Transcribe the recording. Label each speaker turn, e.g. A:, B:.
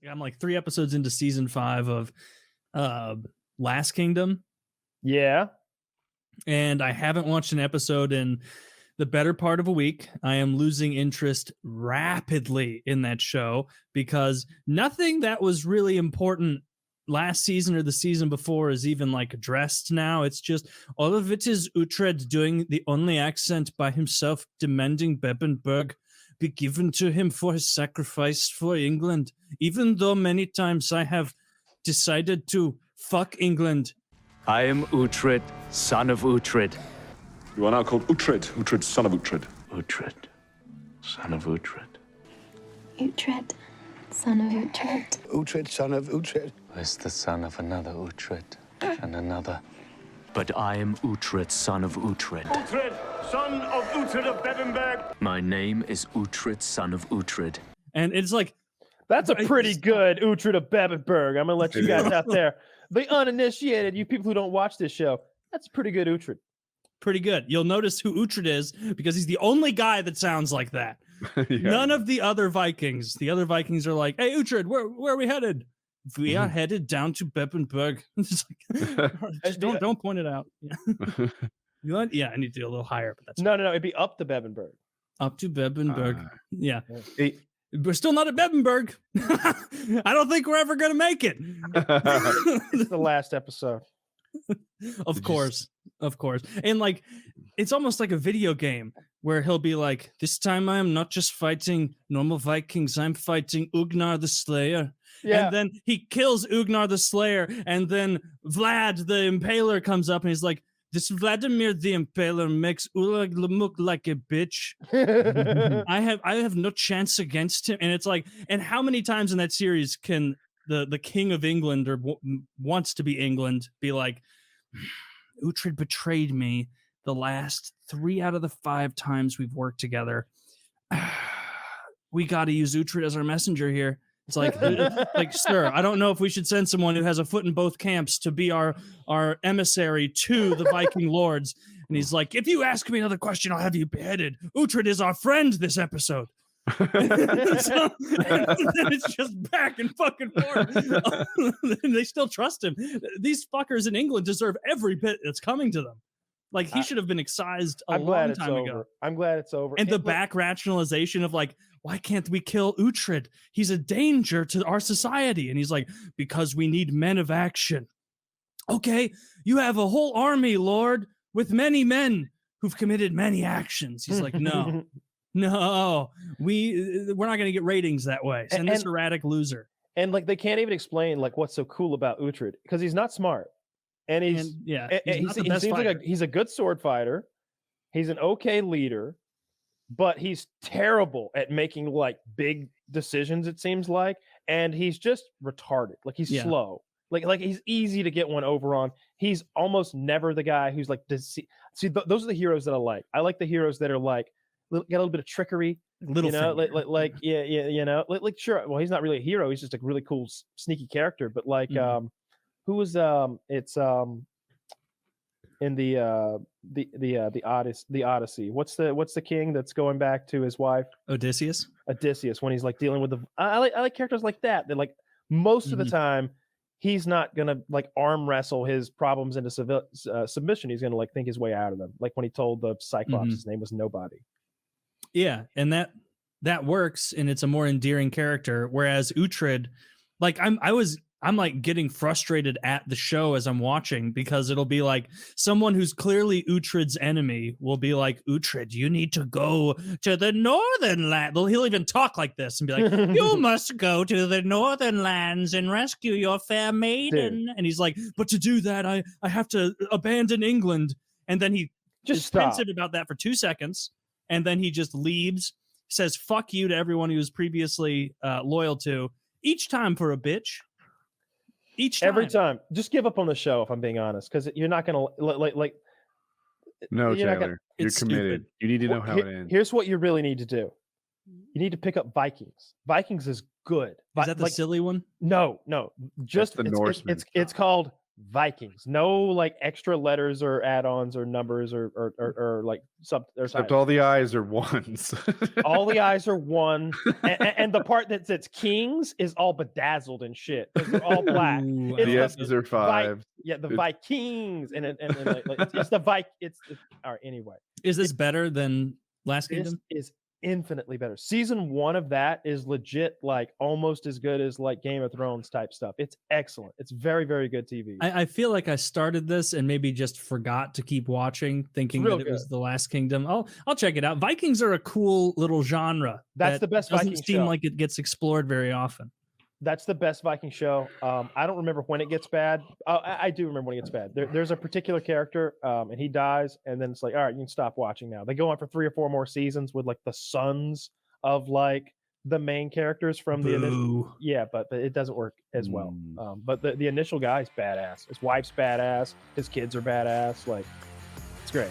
A: I'm like 3 episodes into season 5 of Last Kingdom.
B: Yeah.
A: And I haven't watched an episode in the better part of a week. I am losing interest rapidly in that show because nothing that was really important last season or the season before is even like addressed now. It's just all of it is Uhtred doing the only accent by himself, demanding Bebbanburg be given to him for his sacrifice for England, even though many times I have decided to fuck England.
C: I am Uhtred, son of Uhtred.
D: You are now called Uhtred, Uhtred, son of Uhtred.
C: Uhtred, son of Uhtred.
E: Uhtred, son of Uhtred.
F: Uhtred, son of Uhtred.
C: Is the son of another Uhtred and another. But I am Uhtred, son of Uhtred.
G: Uhtred, son of Uhtred of Bebbanburg.
C: My name is Uhtred, son of Uhtred.
A: And it's like,
B: that's a pretty good Uhtred of Bebbanburg. I'm gonna let you guys out there, the uninitiated, you people who don't watch this show. That's a pretty good Uhtred.
A: Pretty good. You'll notice who Uhtred is because he's the only guy that sounds like that. None of the other Vikings. The other Vikings are like, "Hey, Uhtred, where are we headed? We are headed down to Bebbanburg." Like, don't point it out. Yeah. You want? Yeah, I need to do a little higher, but that's
B: no. It'd be up to Bebbanburg.
A: Up to Bebbanburg. Yeah. We're still not at Bebbanburg. I don't think we're ever gonna make it.
B: It's the last episode.
A: Of course. And like, it's almost like a video game where he'll be like, this time I am not just fighting normal Vikings, I'm fighting Ugnar the Slayer. Yeah. And then he kills Ugnar the Slayer, and then Vlad the Impaler comes up and he's like, this Vladimir the Impaler makes Ulag look like a bitch. I have no chance against him. And it's like, and how many times in that series can the King of England or wants to be England be like, Uhtred betrayed me the last 3 out of the 5 times we've worked together. We got to use Uhtred as our messenger here. It's like, sir, I don't know if we should send someone who has a foot in both camps to be our emissary to the Viking lords. And he's like, if you ask me another question, I'll have you beheaded. Uhtred is our friend this episode. And it's just back and fucking forth. And they still trust him. These fuckers in England deserve every bit that's coming to them. Like, he should have been excised a long time ago.
B: I'm glad it's over.
A: And the back rationalization of like, why can't we kill Uhtred? He's a danger to our society. And he's like, because we need men of action. Okay, you have a whole army, Lord, with many men who've committed many actions. He's like, no, we're not going to get ratings that way. Send this erratic loser.
B: And like, they can't even explain like what's so cool about Uhtred because he's not smart. And he seems like he's a good sword fighter. He's an okay leader, but he's terrible at making like big decisions, it seems like. And he's just retarded. Like, he's slow. Like he's easy to get one over on. He's almost never the guy who's like, those are the heroes that I like. I like the heroes that are like, get a little bit of trickery, sure. Well, he's not really a hero. He's just a really cool, sneaky character. But like, who was in the Odyssey? What's the king that's going back to his wife?
A: Odysseus, when
B: he's like dealing with I like characters like that. They're like, most of the time he's not gonna like arm wrestle his problems into submission. He's gonna like think his way out of them. Like when he told the Cyclops his name was nobody.
A: Yeah, and that works, and it's a more endearing character. Whereas Uhtred, like I'm like getting frustrated at the show as I'm watching, because it'll be like someone who's clearly Uhtred's enemy will be like, Uhtred, you need to go to the northern land. He'll even talk like this and be like, you must go to the northern lands and rescue your fair maiden. Dude. And he's like, but to do that, I have to abandon England. And then he just pensive about that for 2 seconds. And then he just leaves, says fuck you to everyone he was previously loyal to, each time for a bitch. Every time. Just give up on the show, if I'm being honest, because you're not going to like.
H: No, Taylor, you're committed. Stupid. You need to know how it ends.
B: Here's what you really need to do. You need to pick up Vikings. Vikings is good.
A: Is that the silly one?
B: No. Just
H: the Norseman.
B: It's called Vikings. No like extra letters or add-ons or numbers or like sub.
H: Except all the I's are ones.
B: All the I's are one, and the part that says Kings is all bedazzled and shit. They're all black.
H: The S's are 5.
B: The Vikings, and like, it's the It's all right. Anyway,
A: is this better than Last Kingdom?
B: Is infinitely better. Season 1 of that is legit, like almost as good as like Game of Thrones type stuff. It's excellent. It's very, very good TV.
A: I feel like I started this and maybe just forgot to keep watching, thinking that it was The Last Kingdom. I'll check it out. Vikings are a cool little genre.
B: That's the best
A: Viking
B: Viking
A: seem
B: show.
A: Like it gets explored very often.
B: That's the best Viking show. I don't remember when it gets bad. I do remember when it gets bad. There's a particular character, and he dies, and then it's like, all right, you can stop watching now. They go on for 3 or 4 more seasons with like the sons of like the main characters from the initial. Yeah, but it doesn't work as well. But the initial guy's badass. His wife's badass. His kids are badass. Like, it's great.